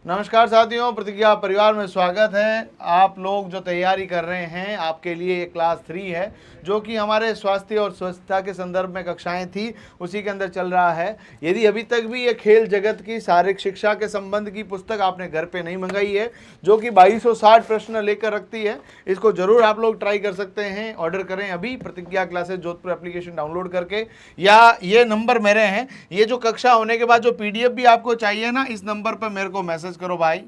नमस्कार साथियों, प्रतिज्ञा परिवार में स्वागत है। आप लोग जो तैयारी कर रहे हैं, आपके लिए ये क्लास 3 है, जो कि हमारे स्वास्थ्य और स्वच्छता के संदर्भ में कक्षाएं थी, उसी के अंदर चल रहा है। यदि अभी तक भी ये खेल जगत की शारीरिक शिक्षा के संबंध की पुस्तक आपने घर पे नहीं मंगाई है, जो कि 2260 प्रश्न लेकर रखती है, इसको जरूर आप लोग ट्राई कर सकते हैं। ऑर्डर करें अभी प्रतिज्ञा क्लासेस जोधपुर एप्लीकेशन डाउनलोड करके, या ये नंबर मेरे हैं। ये जो कक्षा होने के बाद जो पीडीएफ भी आपको चाहिए ना, इस नंबर पर मेरे को मैसेज करो भाई,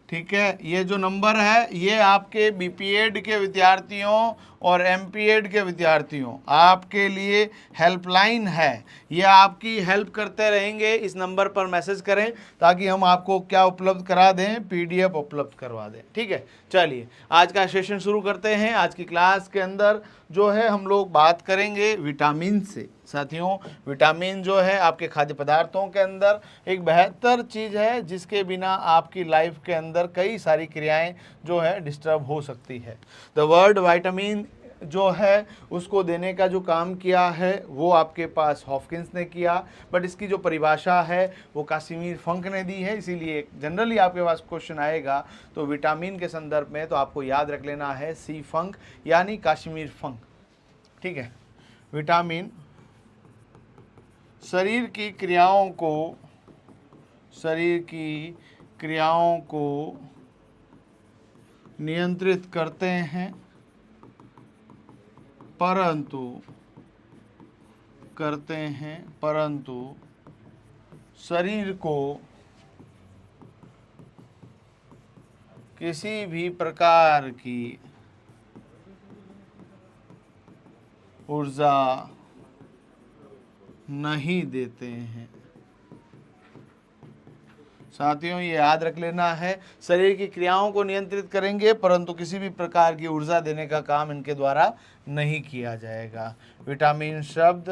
ठीक है। ये जो नंबर है ये आपके बीपीएड के विद्यार्थियों और एमपीएड के विद्यार्थियों आपके लिए हेल्पलाइन है। ये आपकी हेल्प करते रहेंगे। इस नंबर पर मैसेज करें ताकि हम आपको क्या उपलब्ध करा दें, पीडीएफ उपलब्ध करवा दें, ठीक है। चलिए आज का सेशन शुरू करते हैं। आज की क्लास के अंदर जो है हम लोग बात करेंगे विटामिन से। साथियों, विटामिन जो है आपके खाद्य पदार्थों के अंदर एक बेहतर चीज़ है, जिसके बिना आपकी लाइफ के अंदर कई सारी क्रियाएं जो है डिस्टर्ब हो सकती है। द वर्ड विटामिन जो है उसको देने का जो काम किया है वो आपके पास हॉफकिंस ने किया, बट इसकी जो परिभाषा है वो कासिमिर फंक ने दी है। इसीलिए जनरली आपके पास क्वेश्चन आएगा तो विटामिन के संदर्भ में तो आपको याद रख लेना है सी फंक यानी कासिमिर फंक, ठीक है। विटामिन शरीर की क्रियाओं को नियंत्रित करते हैं, परंतु शरीर को किसी भी प्रकार की ऊर्जा नहीं देते हैं। साथियों, ये याद रख लेना है, शरीर की क्रियाओं को नियंत्रित करेंगे परंतु किसी भी प्रकार की ऊर्जा देने का काम इनके द्वारा नहीं किया जाएगा। विटामिन शब्द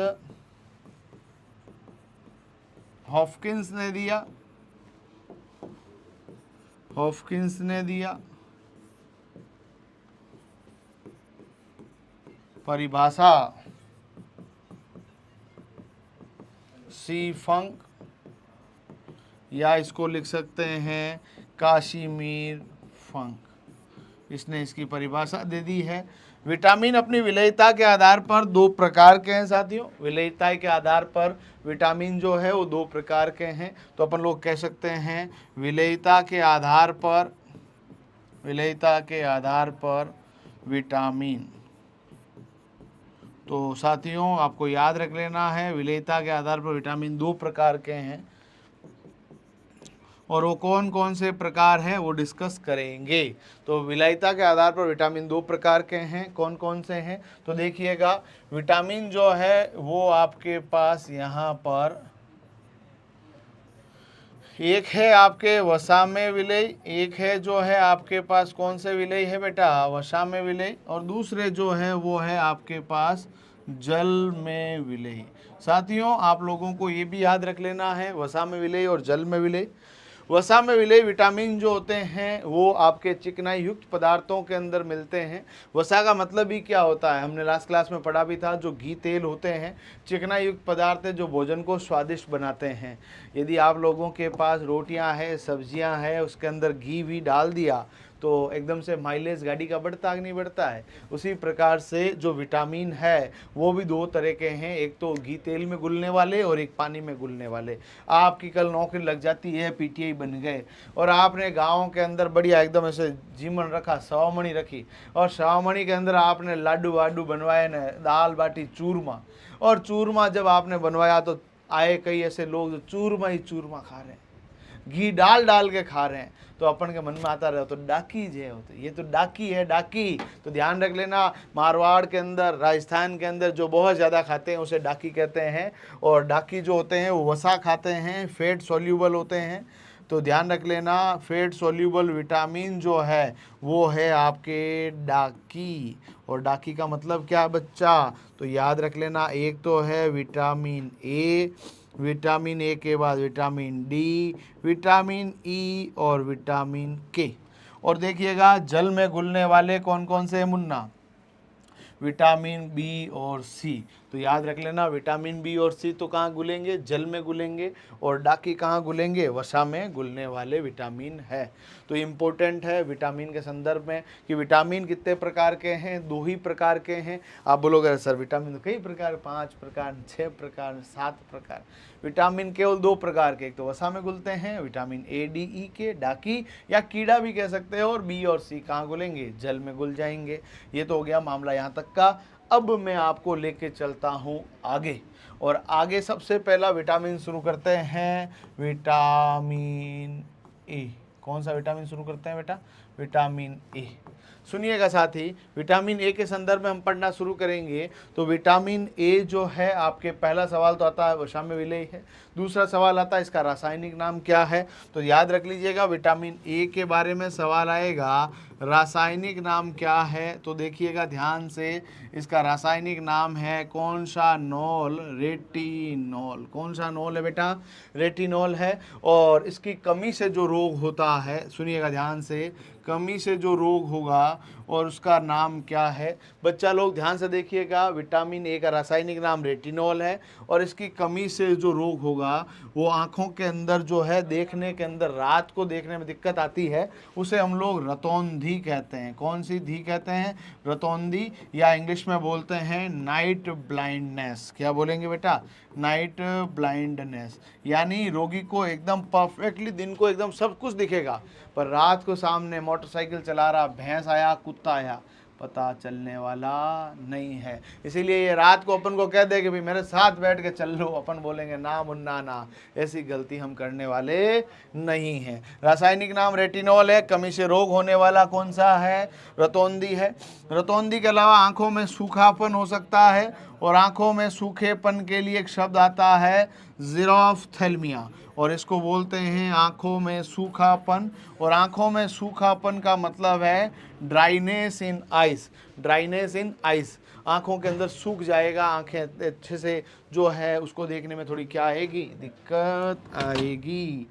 हॉफकिंस ने दिया। परिभाषा सी फंक, या इसको लिख सकते हैं काशिमीर फंक, इसने इसकी परिभाषा दे दी है। विटामिन अपनी विलेयता के आधार पर दो प्रकार के हैं साथियों। विलेयता के आधार पर विटामिन जो है वो दो प्रकार के हैं। तो अपन लोग कह सकते हैं विलेयता के आधार पर विटामिन। तो साथियों, आपको याद रख लेना है विलेयता के आधार पर विटामिन दो प्रकार के हैं, और वो कौन कौन से प्रकार हैं वो डिस्कस करेंगे। तो विलेयता के आधार पर विटामिन दो प्रकार के हैं, कौन कौन से हैं तो देखिएगा। विटामिन जो है वो आपके पास यहाँ पर एक है आपके वसा में विलेय, एक है जो है आपके पास कौन से विलेय है बेटा, वसा में विलेय, और दूसरे जो है वो है आपके पास जल में विलेय। साथियों, आप लोगों को ये भी याद रख लेना है वसा में विलेय और जल में विलेय। वसा में विलेय विटामिन जो होते हैं वो आपके चिकनाई युक्त पदार्थों के अंदर मिलते हैं। वसा का मतलब ही क्या होता है, हमने लास्ट क्लास में पढ़ा भी था। जो घी तेल होते हैं चिकनाई युक्त पदार्थ है जो भोजन को स्वादिष्ट बनाते हैं। यदि आप लोगों के पास रोटियां हैं, सब्जियां हैं, उसके अंदर घी भी डाल दिया तो एकदम से माइलेज गाड़ी का बढ़ता कि नहीं बढ़ता है। उसी प्रकार से जो विटामिन है वो भी दो तरह के हैं, एक तो घी तेल में घुलने वाले और एक पानी में घुलने वाले। आपकी कल नौकरी लग जाती है, पीटीआई बन गए, और आपने गाँव के अंदर बढ़िया एकदम ऐसे जीवन रखा, सवामणी रखी, और सवामणी के अंदर आपने लाडू वाडू बनवाए न, दाल बाटी चूरमा, और चूरमा जब आपने बनवाया तो आए कई ऐसे लोग जो चूरमा ही चूरमा खा रहे हैं, घी डाल डाल के खा रहे हैं। तो अपन के मन में आता रहे तो डाकी जे होते, ये तो डाकी है, डाकी। तो ध्यान रख लेना, मारवाड़ के अंदर, राजस्थान के अंदर जो बहुत ज़्यादा खाते हैं उसे डाकी कहते हैं, और डाकी जो होते हैं वो वसा खाते हैं, फैट सोल्यूबल होते हैं। तो ध्यान रख लेना, फैट सोल्यूबल विटामिन जो है वो है आपके डाकी। और डाकी का मतलब क्या बच्चा, तो याद रख लेना, एक तो है विटामिन ए, विटामिन ए के बाद विटामिन डी, विटामिन ई और विटामिन के। और देखिएगा जल में घुलने वाले कौन कौन से हैं मुन्ना, विटामिन बी और सी। तो याद रख लेना, विटामिन बी और सी तो कहाँ घुलेंगे, जल में घुलेंगे, और डाकी कहाँ घुलेंगे, वसा में घुलने वाले विटामिन है। तो इम्पोर्टेंट है विटामिन के संदर्भ में कि विटामिन कितने प्रकार के हैं, 2 ही प्रकार के हैं। आप बोलोगे सर विटामिन तो कई प्रकार, 5 प्रकार, 6 प्रकार, 7 प्रकार। विटामिन केवल 2 प्रकार के, एक तो वसा में घुलते हैं विटामिन ए डी ई के, डाकी या कीड़ा भी कह सकते हो, और बी और सी कहाँ घुलेंगे, जल में घुल जाएंगे। ये तो हो गया मामला यहाँ तक का। अब मैं आपको लेके चलता हूँ आगे, और आगे सबसे पहला विटामिन शुरू करते हैं, विटामिन ए। कौन सा विटामिन शुरू करते हैं बेटा, विटामिन ए। सुनिएगा साथी, विटामिन ए के संदर्भ में हम पढ़ना शुरू करेंगे तो विटामिन ए जो है आपके, पहला सवाल तो आता है वसा में विलेय है, दूसरा सवाल आता है इसका रासायनिक नाम क्या है। तो याद रख लीजिएगा, विटामिन ए के बारे में सवाल आएगा, रासायनिक नाम क्या है, तो देखिएगा ध्यान से, इसका रासायनिक नाम है कौन सा, नॉल, रेटिनॉल। कौन सा नॉल है बेटा, रेटिनॉल है। और इसकी कमी से जो रोग होता है, सुनिएगा ध्यान से, कमी से जो रोग होगा और उसका नाम क्या है। बच्चा लोग ध्यान से देखिएगा, विटामिन ए का रासायनिक नाम रेटिनॉल है, और इसकी कमी से जो रोग होगा वो आँखों के अंदर जो है, देखने के अंदर, रात को देखने में दिक्कत आती है, उसे हम लोग रतौंधी कहते हैं। कौन सी धी कहते हैं, रतौंधी, या इंग्लिश में बोलते हैं नाइट ब्लाइंडनेस। क्या बोलेंगे बेटा, नाइट ब्लाइंडनेस। यानी रोगी को एकदम परफेक्टली दिन को एकदम सब कुछ दिखेगा, पर रात को सामने मोटरसाइकिल चला रहा, भैंस आया, कुत्ता आया, पता चलने वाला नहीं है। इसीलिए ये रात को अपन को कह दे कि भाई मेरे साथ बैठ के चल लो, अपन बोलेंगे ना मुन्ना ना, ऐसी गलती हम करने वाले नहीं हैं। रासायनिक नाम रेटिनॉल है। कमी से रोग होने वाला कौन सा है, रतौंधी है। रतौंधी के अलावा आंखों में सूखापन हो सकता है, और आंखों में सूखेपन के लिए एक शब्द आता है ज़ीरोफ्थेल्मिया, और इसको बोलते हैं आंखों में सूखापन। और आंखों में सूखापन का मतलब है ड्राइनेस इन आइस, ड्राइनेस इन आइस, आंखों के अंदर सूख जाएगा, आंखें अच्छे से जो है उसको देखने में थोड़ी क्या आएगी, दिक्कत आएगी।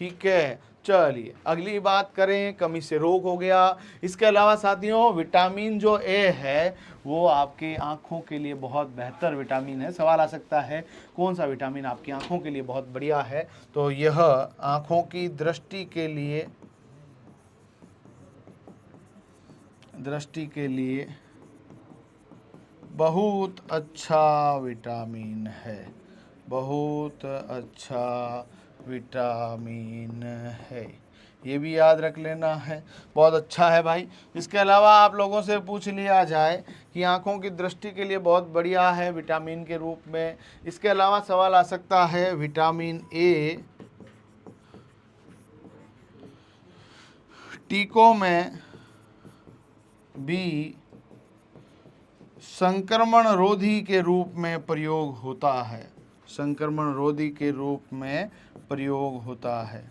ठीक है, चलिए अगली बात करें, कमी से रोग हो गया। इसके अलावा साथियों, विटामिन जो ए है वो आपके आँखों के लिए बहुत बेहतर विटामिन है। सवाल आ सकता है कौन सा विटामिन आपकी आँखों के लिए बहुत बढ़िया है, तो यह आँखों की दृष्टि के लिए बहुत अच्छा विटामिन है, बहुत अच्छा विटामिन है, ये भी याद रख लेना है, बहुत अच्छा है भाई। इसके अलावा आप लोगों से पूछ लिया जाए कि आँखों की दृष्टि के लिए बहुत बढ़िया है विटामिन के रूप में, इसके अलावा सवाल आ सकता है विटामिन ए टीकों में भी संक्रमण रोधी के रूप में प्रयोग होता है, संक्रमण रोधी के रूप में प्रयोग होता है।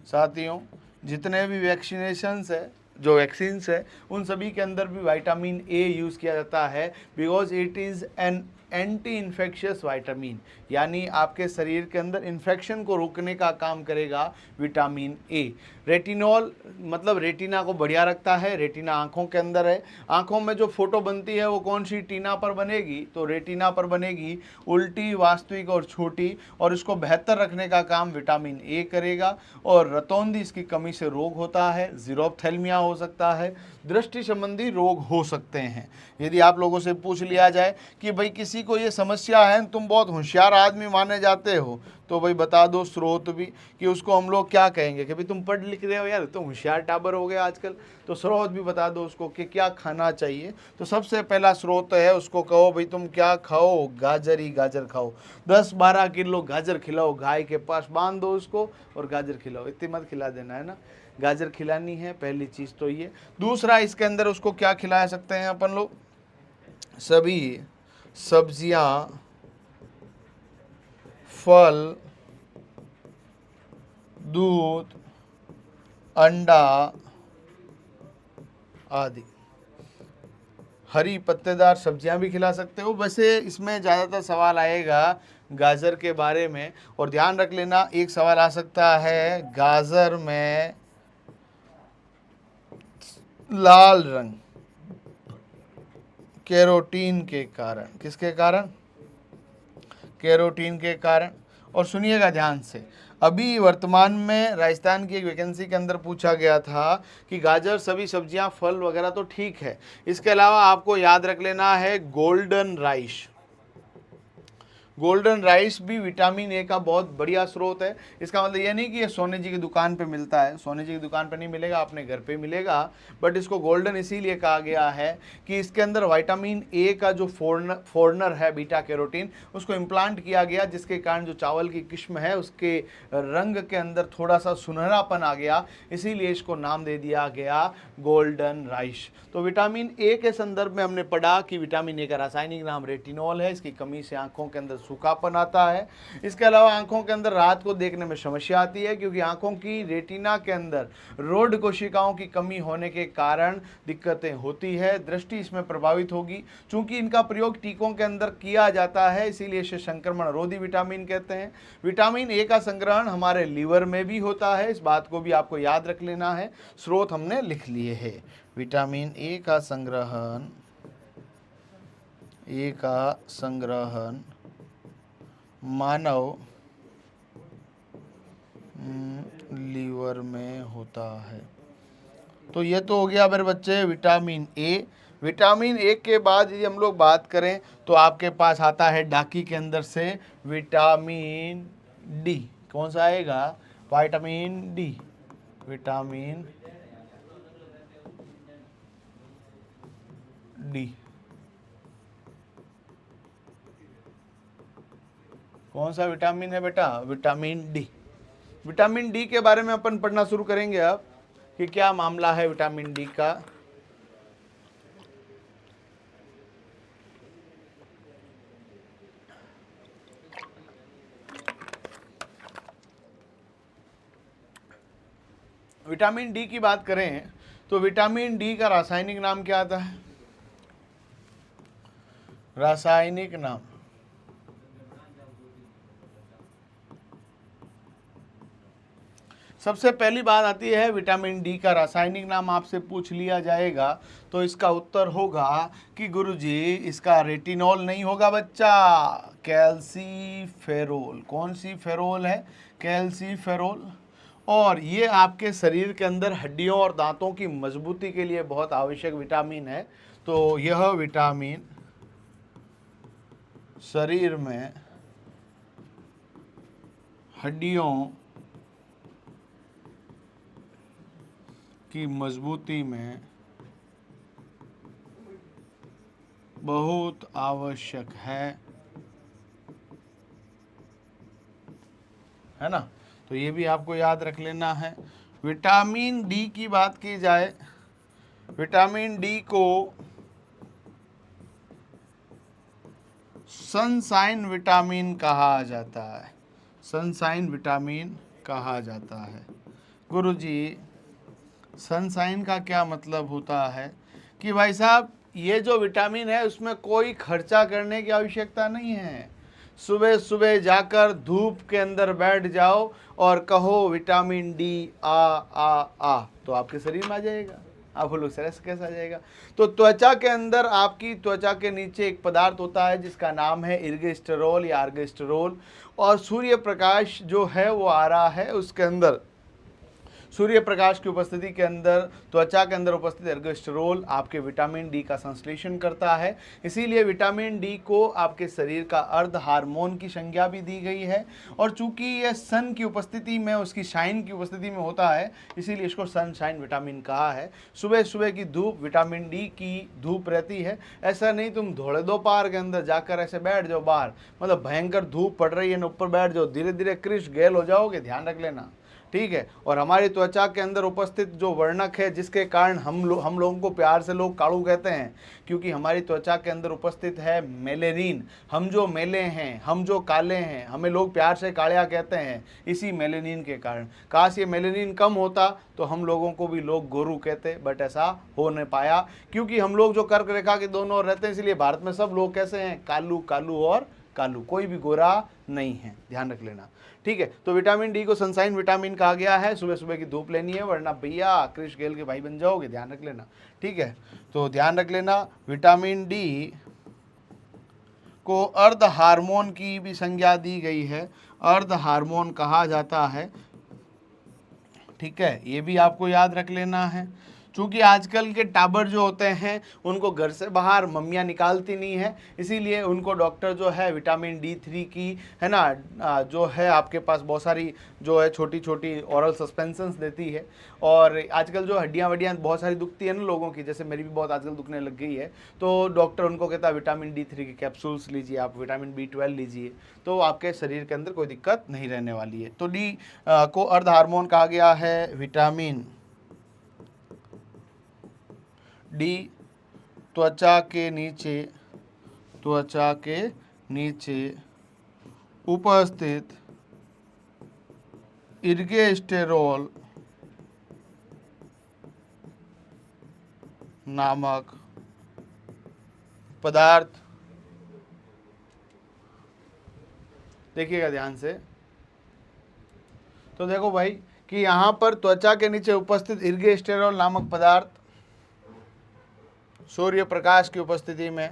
साथियों, जितने भी वैक्सीनेशंस है, जो वैक्सीन्स है, उन सभी के अंदर भी विटामिन ए यूज़ किया जाता है, because it is an anti infectious vitamin, यानी आपके शरीर के अंदर इन्फेक्शन को रोकने का काम करेगा विटामिन ए। रेटिनॉल मतलब रेटिना को बढ़िया रखता है, रेटिना आंखों के अंदर है, आंखों में जो फोटो बनती है वो कौन सी टीना पर बनेगी, तो रेटिना पर बनेगी, उल्टी, वास्तविक और छोटी, और इसको बेहतर रखने का काम विटामिन ए करेगा। और रतौंधी, इसकी कमी से रोग होता है, ज़ीरोफ्थेल्मिया हो सकता है, दृष्टि संबंधी रोग हो सकते हैं। यदि आप लोगों से पूछ लिया जाए कि भाई किसी को ये समस्या है, तुम बहुत होशियार आदमी माने जाते हो, तो भाई बता दो स्रोत भी कि उसको हम लोग क्या कहेंगे कि भाई तुम पढ़ लिख रहे हो यार, तुम होशियार टाबर हो गए आजकल, तो स्रोत भी बता दो उसको कि क्या खाना चाहिए। तो सबसे पहला स्रोत है, उसको कहो भाई तुम क्या खाओ, गाजर ही गाजर खाओ, 10-12 किलो गाजर खिलाओ, गाय के पास बांध दो उसको और गाजर खिलाओ, इतनी मत खिला देना है ना, गाजर खिलानी है, पहली चीज़ तो ये। दूसरा, इसके अंदर उसको क्या खिला सकते हैं अपन लोग, सभी सब्जियां, फल, दूध, अंडा आदि, हरी पत्तेदार सब्जियां भी खिला सकते हो। वैसे इसमें ज़्यादातर सवाल आएगा गाजर के बारे में, और ध्यान रख लेना एक सवाल आ सकता है गाजर में लाल रंग कैरोटीन के कारण। किसके कारण? कैरोटीन के कारण। और सुनिएगा ध्यान से, अभी वर्तमान में राजस्थान की एक वैकेंसी के अंदर पूछा गया था कि गाजर, सभी सब्जियां, फल वगैरह तो ठीक है, इसके अलावा आपको याद रख लेना है गोल्डन राइस। गोल्डन राइस भी विटामिन ए का बहुत बढ़िया स्रोत है। इसका मतलब ये नहीं कि ये सोने जी की दुकान पे मिलता है, सोने जी की दुकान पे नहीं मिलेगा, अपने घर पे मिलेगा, बट इसको गोल्डन इसीलिए कहा गया है कि इसके अंदर विटामिन ए का जो फॉरनर है बीटा कैरोटीन, उसको इम्प्लांट किया गया, जिसके कारण जो चावल की किस्म है उसके रंग के अंदर थोड़ा सा सुनहरापन आ गया, इसीलिए इसको नाम दे दिया गया गोल्डन राइस। तो विटामिन ए के संदर्भ में हमने पढ़ा कि विटामिन ए का रासायनिक नाम रेटिनॉल है। इसकी कमी से आंखों के अंदर सूखापन आता है। इसके अलावा आंखों के अंदर रात को देखने में समस्या आती है, क्योंकि आंखों की रेटिना के अंदर रोड कोशिकाओं की कमी होने के कारण दिक्कतें होती है, दृष्टि इसमें प्रभावित होगी। चूंकि इनका प्रयोग टीकों के अंदर किया जाता है, इसीलिए इसे संक्रमण रोधी विटामिन कहते हैं। विटामिन ए का संग्रहण हमारे लीवर में भी होता है, इस बात को भी आपको याद रख लेना है। स्रोत हमने लिख लिए हैं। विटामिन ए का संग्रहण मानव लीवर में होता है। तो ये तो हो गया मेरे बच्चे विटामिन ए। विटामिन ए के बाद यदि हम लोग बात करें तो आपके पास आता है डाकी के अंदर से विटामिन डी। कौन सा आएगा? Vitamin D. विटामिन डी कौन सा विटामिन है बेटा? Vitamin D. विटामिन डी के बारे में अपन पढ़ना शुरू करेंगे अब कि क्या मामला है विटामिन डी का। विटामिन डी की बात करें तो विटामिन डी का रासायनिक नाम क्या आता है? रासायनिक नाम सबसे पहली बात आती है विटामिन डी का रासायनिक नाम आपसे पूछ लिया जाएगा तो इसका उत्तर होगा कि गुरुजी इसका रेटिनॉल नहीं होगा बच्चा, कैल्सीफेरोल। कौन सी फेरोल है? कैल्सीफेरोल। और ये आपके शरीर के अंदर हड्डियों और दांतों की मजबूती के लिए बहुत आवश्यक विटामिन है। तो यह विटामिन शरीर में हड्डियों की मजबूती में बहुत आवश्यक है ना? तो ये भी आपको याद रख लेना है। विटामिन डी की बात की जाए, विटामिन डी को सनशाइन विटामिन कहा जाता है। सनशाइन विटामिन कहा जाता है। गुरुजी सनशाइन का क्या मतलब होता है? कि भाई साहब ये जो विटामिन है उसमें कोई खर्चा करने की आवश्यकता नहीं है। सुबह सुबह जाकर धूप के अंदर बैठ जाओ और कहो विटामिन डी आ आ आ, तो आपके शरीर में आ जाएगा। आप बोलो सर ऐसे कैसे आ जाएगा? तो त्वचा के अंदर, आपकी त्वचा के नीचे एक पदार्थ होता है जिसका नाम है इर्गेस्टेरोल या आर्गेस्टेरोल, और सूर्य प्रकाश जो है वो आ रहा है उसके अंदर, सूर्य प्रकाश की उपस्थिति के अंदर त्वचा के अंदर उपस्थित एर्गोस्टेरोल आपके विटामिन डी का संश्लेषण करता है। इसीलिए विटामिन डी को आपके शरीर का अर्ध हार्मोन की संज्ञा भी दी गई है। और चूंकि यह सन की उपस्थिति में, उसकी शाइन की उपस्थिति में होता है, इसीलिए इसको सनशाइन विटामिन कहा है। सुबह सुबह की धूप विटामिन डी की धूप रहती है। ऐसा नहीं तुम धोड़े दोपहर के अंदर जाकर ऐसे बैठ जाओ बाहर, मतलब भयंकर धूप पड़ रही है ना, ऊपर बैठ जाओ, धीरे धीरे क्रिश गैल हो जाओगे, ध्यान रख लेना, ठीक है। और हमारी त्वचा के अंदर उपस्थित जो वर्णक है जिसके कारण हम लोगों को प्यार से लोग कालू कहते हैं, क्योंकि हमारी त्वचा के अंदर उपस्थित है मेलेनिन। हम जो मेले हैं, हम जो काले हैं, हमें लोग प्यार से कालिया कहते हैं इसी मेलेनिन के कारण। काश ये मेलेनिन कम होता तो हम लोगों को भी लोग गोरू कहते, बट ऐसा हो नहीं पाया, क्योंकि हम लोग जो कर्क रेखा के दोनों ओर रहते हैं, इसलिए भारत में सब लोग कैसे हैं? कालू कालू और कालू, कोई भी गोरा नहीं है, ध्यान रख लेना। ठीक है, तो विटामिन डी को सनशाइन विटामिन कहा गया है। सुबह सुबह की धूप लेनी है, वरना भैया क्रिश गेल के भाई बन जाओगे, ध्यान रख लेना। ठीक है, तो ध्यान रख लेना, विटामिन डी को अर्ध हार्मोन की भी संज्ञा दी गई है, अर्ध हार्मोन कहा जाता है। ठीक है, ये भी आपको याद रख लेना है। चूंकि आजकल के टाबर जो होते हैं उनको घर से बाहर मम्मियाँ निकालती नहीं है, इसीलिए उनको डॉक्टर जो है विटामिन D3 की, है ना, जो है आपके पास बहुत सारी जो है छोटी छोटी ऑरल सस्पेंशंस देती है। और आजकल जो हड्डियाँ वड्डियाँ बहुत सारी दुखती है ना लोगों की, जैसे मेरी भी बहुत आजकल दुखने लग गई है, तो डॉक्टर उनको कहता है विटामिन D3 की कैप्सूल्स लीजिए, आप विटामिन B12 लीजिए, तो आपके शरीर के अंदर कोई दिक्कत नहीं रहने वाली है। तो डी को अर्ध हार्मोन कहा गया है। विटामिन डी त्वचा के नीचे उपस्थित इर्गेस्टेरोल नामक पदार्थ, देखिएगा ध्यान से, तो देखो भाई कि यहाँ पर त्वचा के नीचे उपस्थित इर्गेस्टेरोल नामक पदार्थ सूर्य प्रकाश की उपस्थिति में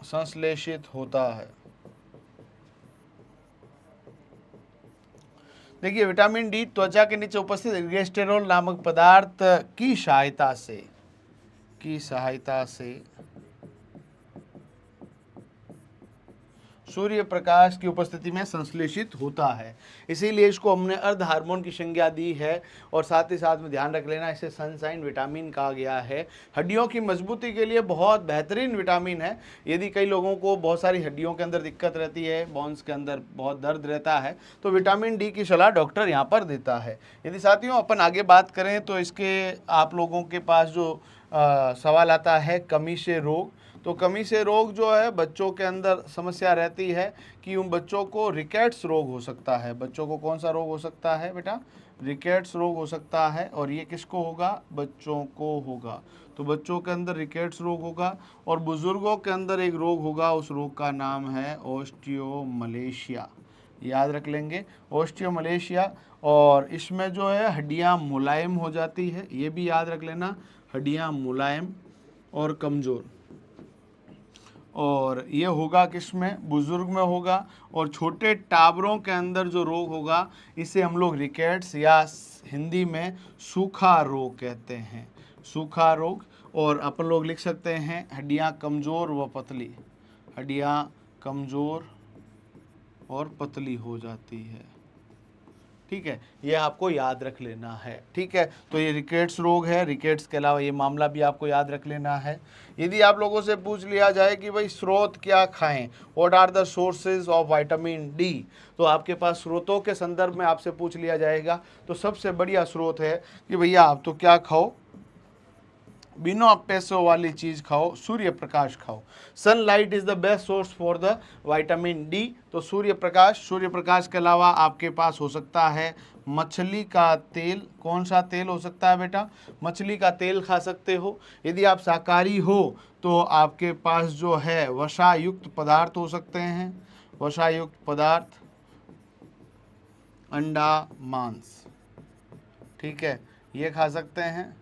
संश्लेषित होता है। देखिए, विटामिन डी त्वचा के नीचे उपस्थित इर्गेस्टेरोल नामक पदार्थ की सहायता से सूर्य प्रकाश की उपस्थिति में संश्लेषित होता है, इसीलिए इसको हमने अर्ध हार्मोन की संज्ञा दी है। और साथ ही साथ में ध्यान रख लेना, इसे सनशाइन विटामिन कहा गया है। हड्डियों की मजबूती के लिए बहुत बेहतरीन विटामिन है। यदि कई लोगों को बहुत सारी हड्डियों के अंदर दिक्कत रहती है, बोन्स के अंदर बहुत दर्द रहता है, तो विटामिन डी की सलाह डॉक्टर यहाँ पर देता है। यदि साथियों अपन आगे बात करें तो इसके आप लोगों के पास जो सवाल आता है कमी से रोग, तो कमी से रोग जो है बच्चों के अंदर समस्या रहती है कि उन बच्चों को रिकेट्स रोग हो सकता है। बच्चों को कौन सा रोग हो सकता है बेटा? रिकेट्स रोग हो सकता है। और ये किसको होगा? बच्चों को होगा। तो बच्चों के अंदर रिकेट्स रोग होगा। और बुजुर्गों के अंदर एक रोग होगा, उस रोग का नाम है ओस्टियोमलेशिया। याद रख लेंगे, ओस्टियोमलेशिया। और इसमें जो है हड्डियाँ मुलायम हो जाती है, ये भी याद रख लेना, हड्डियाँ मुलायम और कमज़ोर। और ये होगा किस में? बुजुर्ग में होगा। और छोटे टाबरों के अंदर जो रोग होगा इसे हम लोग रिकेट्स या हिंदी में सूखा रोग कहते हैं, सूखा रोग। और अपन लोग लिख सकते हैं हड्डियाँ कमज़ोर व पतली, हड्डियाँ कमज़ोर और पतली हो जाती है। ठीक है, ये आपको याद रख लेना है। ठीक है, तो ये रिकेट्स रोग है। रिकेट्स के अलावा ये मामला भी आपको याद रख लेना है। यदि आप लोगों से पूछ लिया जाए कि भाई स्रोत क्या खाएं, what are the sources of vitamin D, तो आपके पास स्रोतों के संदर्भ में आपसे पूछ लिया जाएगा तो सबसे बढ़िया स्रोत है कि भैया आप तो क्या खाओ, बिना पैसों वाली चीज़ खाओ, सूर्य प्रकाश खाओ। Sunlight is the best source for the vitamin D. तो सूर्य प्रकाश के अलावा आपके पास हो सकता है मछली का तेल। कौन सा तेल हो सकता है बेटा? मछली का तेल खा सकते हो। यदि आप शाकाहारी हो तो आपके पास जो है वसायुक्त पदार्थ हो सकते हैं, वसायुक्त पदार्थ, अंडा, मांस। ठीक है, ये खा सकते हैं।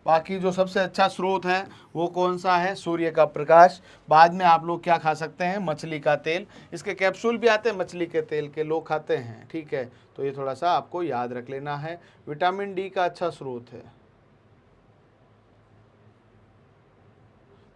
बाकी जो सबसे अच्छा स्रोत है वो कौन सा है? सूर्य का प्रकाश। बाद में आप लोग क्या खा सकते हैं? मछली का तेल। इसके कैप्सूल भी आते हैं मछली के तेल के, लोग खाते हैं। ठीक है, तो ये थोड़ा सा आपको याद रख लेना है। विटामिन डी का अच्छा स्रोत है।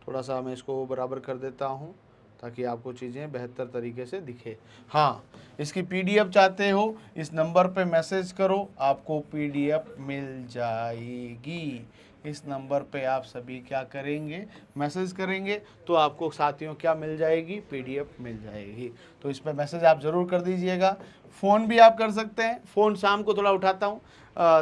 थोड़ा सा मैं इसको बराबर कर देता हूँ ताकि आपको चीज़ें बेहतर तरीके से दिखे। हाँ, इसकी पीडीएफ चाहते हो, इस नंबर पे मैसेज करो, आपको पीडीएफ मिल जाएगी। इस नंबर पे आप सभी क्या करेंगे? मैसेज करेंगे तो आपको साथियों क्या मिल जाएगी? पीडीएफ मिल जाएगी। तो इस पर मैसेज आप ज़रूर कर दीजिएगा। फ़ोन भी आप कर सकते हैं। फ़ोन शाम को थोड़ा उठाता हूँ,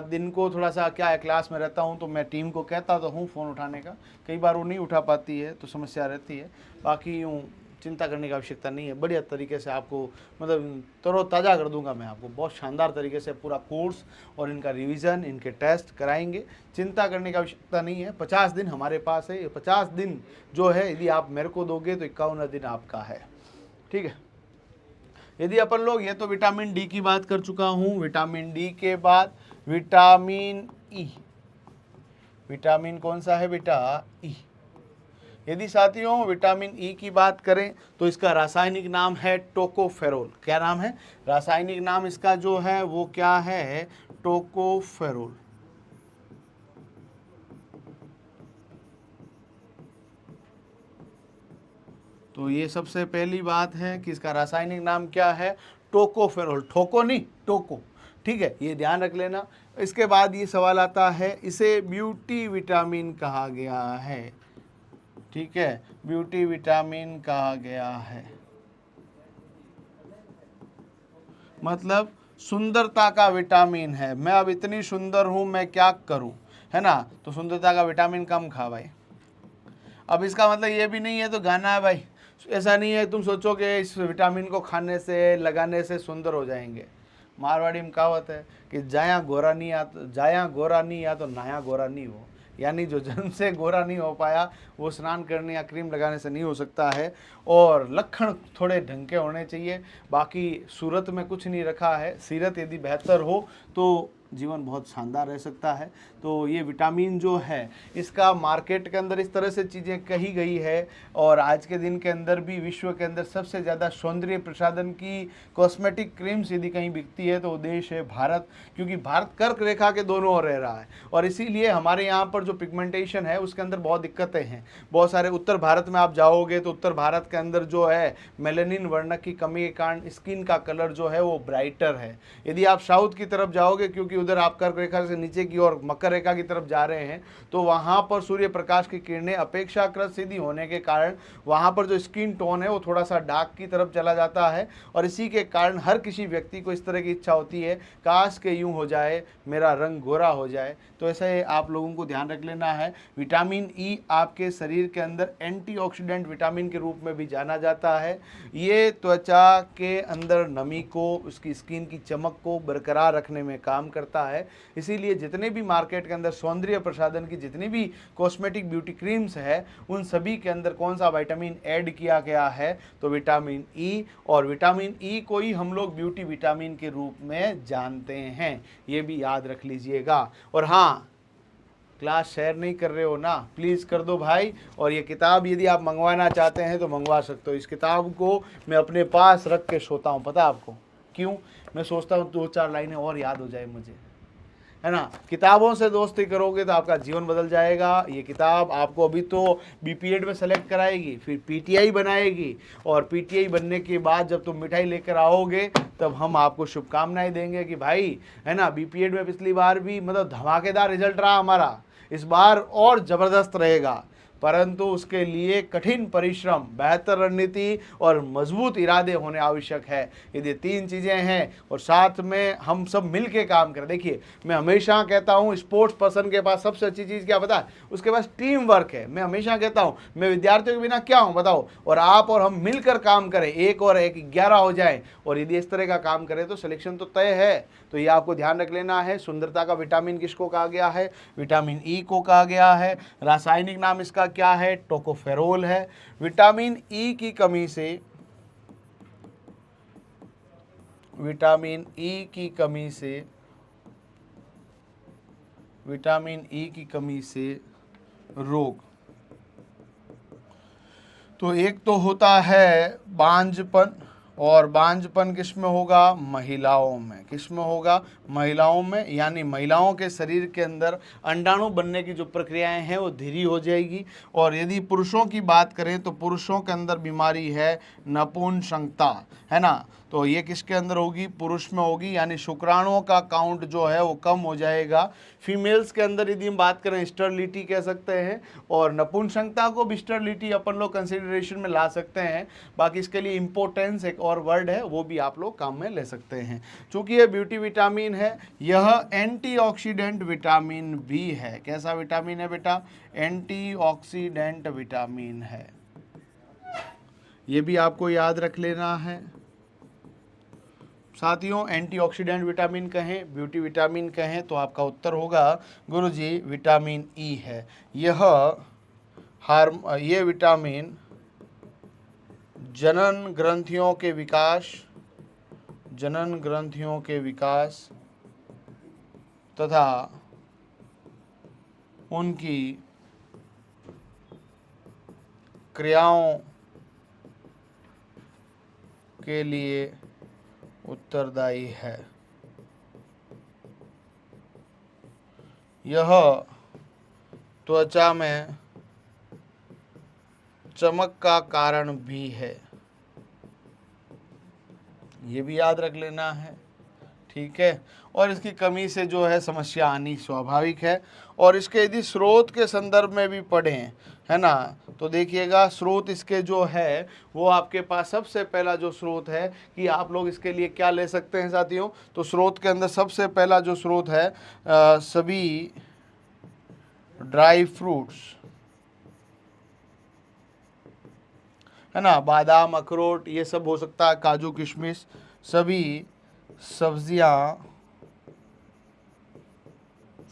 दिन को थोड़ा सा क्या है क्लास में रहता हूँ, तो मैं टीम को कहता तो हूँ फ़ोन उठाने का, कई बार वो नहीं उठा पाती है तो समस्या रहती है। बाकी यूँ चिंता करने की आवश्यकता नहीं है। बढ़िया तरीके से आपको मतलब तरोताज़ा कर दूंगा मैं आपको, बहुत शानदार तरीके से पूरा कोर्स और इनका रिवीजन, इनके टेस्ट कराएंगे। चिंता करने की आवश्यकता नहीं है। 50 दिन हमारे पास है। ये 50 दिन जो है यदि आप मेरे को दोगे तो 51 दिन आपका है। ठीक है। यदि अपन लोग, ये तो विटामिन डी की बात कर चुका हूँ। विटामिन डी के बाद विटामिन ई। विटामिन कौन सा है बेटा? ई। यदि साथियों विटामिन ई की बात करें तो इसका रासायनिक नाम है टोकोफेरोल। क्या नाम है? रासायनिक नाम इसका जो है वो क्या है? टोकोफेरोल। तो ये सबसे पहली बात है कि इसका रासायनिक नाम क्या है? टोकोफेरोल। ठोको नहीं, टोको। ठीक है, ये ध्यान रख लेना। इसके बाद ये सवाल आता है, इसे ब्यूटी विटामिन कहा गया है। ठीक है, ब्यूटी विटामिन कहा गया है, मतलब सुंदरता का विटामिन है। मैं अब इतनी सुंदर हूं, मैं क्या करूं, है ना? तो सुंदरता का विटामिन कम खा भाई। अब इसका मतलब ये भी नहीं है तो गाना है भाई, ऐसा नहीं है तुम सोचोगे इस विटामिन को खाने से, लगाने से सुंदर हो जाएंगे। मारवाड़ी में कहावत है कि जाया गोरा नहीं या तो नाया गोरा नहीं हो। यानी जो जन्म से गोरा नहीं हो पाया वो स्नान करने या क्रीम लगाने से नहीं हो सकता है। और लक्षण थोड़े ढंग के होने चाहिए। बाकी सूरत में कुछ नहीं रखा है। सीरत यदि बेहतर हो तो जीवन बहुत शानदार रह सकता है। तो ये विटामिन जो है इसका मार्केट के अंदर इस तरह से चीज़ें कही गई है। और आज के दिन के अंदर भी विश्व के अंदर सबसे ज़्यादा सौंदर्य प्रसाधन की कॉस्मेटिक क्रीम्स यदि कहीं बिकती है तो वो देश है भारत। क्योंकि भारत कर्क रेखा के दोनों ओर रह रहा है और इसीलिए हमारे यहाँ पर जो पिगमेंटेशन है उसके अंदर बहुत दिक्कतें हैं। बहुत सारे उत्तर भारत में आप जाओगे तो उत्तर भारत के अंदर जो है मेलेनिन वर्ण की कमी के कारण स्किन का कलर जो है वो ब्राइटर है। यदि आप साउथ की तरफ जाओगे, क्योंकि उधर आप कर्क रेखा से नीचे की ओर मकर रेखा की तरफ जा रहे हैं, तो वहाँ पर सूर्य प्रकाश की किरणें अपेक्षाकृत सीधी होने के कारण वहाँ पर जो स्किन टोन है वो थोड़ा सा डार्क की तरफ चला जाता है। और इसी के कारण हर किसी व्यक्ति को इस तरह की इच्छा होती है, काश के यूँ हो जाए, मेरा रंग गोरा हो जाए। तो ऐसे आप लोगों को ध्यान रख लेना है। विटामिन ई आपके शरीर के अंदर एंटीऑक्सीडेंट विटामिन के रूप में भी जाना जाता है। ये त्वचा के अंदर नमी को, उसकी स्किन की चमक को बरकरार रखने में काम करता है। इसीलिए जितने भी मार्केट के अंदर सौंदर्य प्रसाधन की जितनी भी कॉस्मेटिक ब्यूटी क्रीम्स है उन सभी के अंदर कौन सा विटामिन ऐड किया गया है? तो विटामिन ई। और विटामिन ई को ही हम लोग ब्यूटी विटामिन के रूप में जानते हैं, ये भी याद रख लीजिएगा। और हाँ, क्लास शेयर नहीं कर रहे हो ना, प्लीज़ कर दो भाई। और ये किताब यदि आप मंगवाना चाहते हैं तो मंगवा सकते हो। इस किताब को मैं अपने पास रख के सोता हूँ, पता है आपको क्यों? मैं सोचता हूँ 2-4 लाइनें और याद हो जाए मुझे, है ना? किताबों से दोस्ती करोगे तो आपका जीवन बदल जाएगा। ये किताब आपको अभी तो बीपीएड में सेलेक्ट कराएगी, फिर पीटीआई बनाएगी, और पीटीआई बनने के बाद जब तुम मिठाई लेकर आओगे तब हम आपको शुभकामनाएं देंगे कि भाई, है ना, बीपीएड में पिछली बार भी मतलब धमाकेदार रिजल्ट रहा हमारा, इस बार और ज़बरदस्त रहेगा। परंतु उसके लिए कठिन परिश्रम, बेहतर रणनीति और मजबूत इरादे होने आवश्यक है। यदि 3 चीज़ें हैं और साथ में हम सब मिल के काम करें। देखिए, मैं हमेशा कहता हूँ स्पोर्ट्स पर्सन के पास सबसे अच्छी चीज़ क्या पता है? उसके पास टीम वर्क है। मैं हमेशा कहता हूँ मैं विद्यार्थियों के बिना क्या हूँ बताओ? और आप और हम मिलकर काम करें, 1 और 1 11 हो जाए, और यदि इस तरह का काम करें तो सिलेक्शन तो तय है। तो ये आपको ध्यान रख लेना है। सुंदरता का विटामिन किसको कहा गया है? विटामिन ई को कहा गया है। रासायनिक नाम इसका क्या है? टोकोफेरोल है। विटामिन ई की कमी से, विटामिन ई की कमी से, विटामिन ई की कमी से रोग। तो एक तो होता है बांझपन, और बांझपन किस में होगा? महिलाओं में। किस में होगा? महिलाओं में। यानी महिलाओं के शरीर के अंदर अंडाणु बनने की जो प्रक्रियाएं हैं वो धीरी हो जाएगी। और यदि पुरुषों की बात करें तो पुरुषों के अंदर बीमारी है नपुंसकता, है ना? तो ये किसके अंदर होगी? पुरुष में होगी। यानी शुक्राणुओं का काउंट जो है वो कम हो जाएगा। फीमेल्स के अंदर यदि हम बात करें स्टरलिटी कह सकते हैं, और नपुंसकता को भी स्टरलिटी अपन लोग कंसिडरेशन में ला सकते हैं। बाकी इसके लिए इम्पोर्टेंस एक और वर्ड है, वो भी आप लोग काम में ले सकते हैं। चूंकि ये ब्यूटी विटामिन है, यह एंटीऑक्सीडेंट विटामिन भी है। कैसा विटामिन है बेटा? एंटीऑक्सीडेंट विटामिन है। ये भी आपको याद रख लेना है। साथियों, एंटीऑक्सीडेंट विटामिन कहें, ब्यूटी विटामिन कहें, तो आपका उत्तर होगा गुरुजी विटामिन ई है। ये विटामिन जनन ग्रंथियों के विकास तथा उनकी क्रियाओं के लिए उत्तरदायी है। यह त्वचा में चमक का कारण भी है। ये भी याद रख लेना है, ठीक है। और इसकी कमी से जो है समस्या आनी स्वाभाविक है। और इसके यदि स्रोत के संदर्भ में भी पढ़ें, है ना, तो देखिएगा स्रोत इसके जो है वो आपके पास सबसे पहला जो स्रोत है कि आप लोग इसके लिए क्या ले सकते हैं साथियों, तो स्रोत के अंदर सबसे पहला जो स्रोत है सभी ड्राई फ्रूट्स, है ना, बादाम, अखरोट, ये सब हो सकता है, काजू किशमिश, सभी सब्जियां,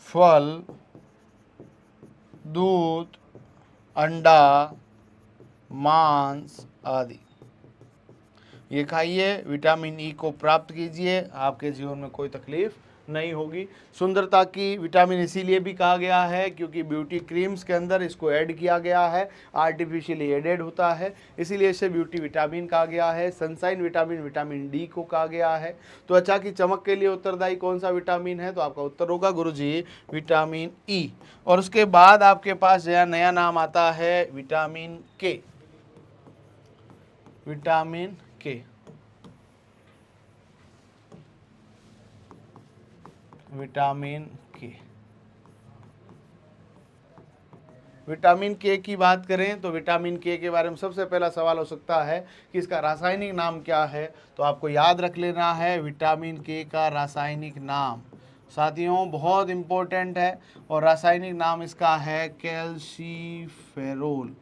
फल, दूध, अंडा, मांस आदि, ये खाइए, विटामिन ई को प्राप्त कीजिए, आपके जीवन में कोई तकलीफ नहीं होगी। सुंदरता की विटामिन इसीलिए भी कहा गया है क्योंकि ब्यूटी क्रीम्स के अंदर इसको ऐड किया गया है, आर्टिफिशियली एडेड होता है, इसीलिए इसे ब्यूटी विटामिन कहा गया है। सनसाइन विटामिन विटामिन डी को कहा गया है। त्वचा की चमक के लिए उत्तरदायी कौन सा विटामिन है, तो आपका उत्तर होगा गुरुजी विटामिन ई। और उसके बाद आपके पास नया नाम आता है विटामिन के। विटामिन के, विटामिन के, विटामिन के की बात करें तो विटामिन के बारे में सबसे पहला सवाल हो सकता है कि इसका रासायनिक नाम क्या है, तो आपको याद रख लेना है विटामिन के का रासायनिक नाम साथियों बहुत इंपॉर्टेंट है। और रासायनिक नाम इसका है कैल्सीफेरोल।